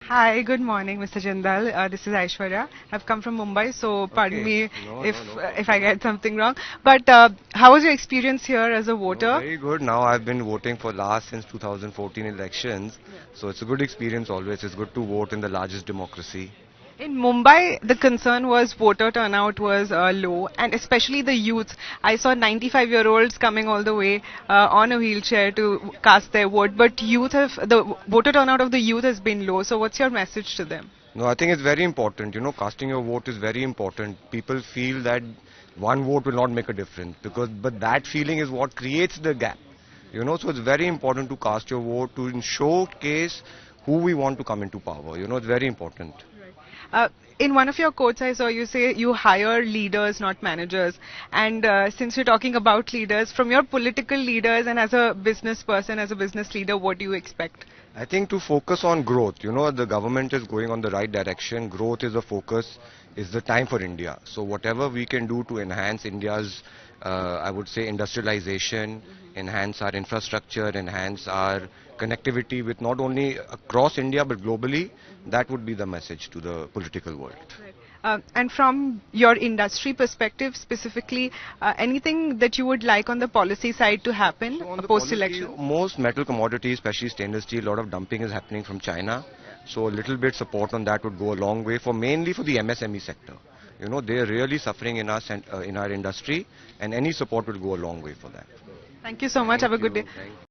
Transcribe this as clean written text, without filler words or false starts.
Hi, good morning, Mr. Jindal. This is Aishwarya. I've come from Mumbai, so pardon Okay. me No, if no, no if I problem. get something wrong. But how was your experience here as a No, voter? very good. Now I've been voting for last since 2014 elections, so it's a good experience always. It's good to vote in the largest democracy. In Mumbai, the concern was voter turnout was low, and especially the youth. I saw 95-year-olds coming all the way on a wheelchair to cast their vote, but the voter turnout of the youth has been low. So, what's your message to them? No, I think it's very important. Casting your vote is very important. People feel that one vote will not make a difference but that feeling is what creates the gap. So it's very important to cast your vote to showcase who we want to come into power. It's very important. Uh, in one of your quotes, I saw you say you hire leaders, not managers. And since you're talking about leaders, from your political leaders and as a business person, as a business leader, what do you expect? I think to focus on growth, the government is going on the right direction. Growth is the focus, is the time for India. So whatever we can do to enhance India's, I would say, industrialization, enhance our infrastructure, enhance our connectivity with not only across India but globally, that would be the message to the political world. Right. And from your industry perspective specifically, anything that you would like on the policy side to happen So on the policy, post-election? most metal commodities, especially stainless steel, a lot of dumping is happening from China. So a little bit support on that would go a long way for mainly for the MSME sector. They are really suffering in our industry, and any support will go a long way for that. Thank you so much. Have Thank a good you. day. Thank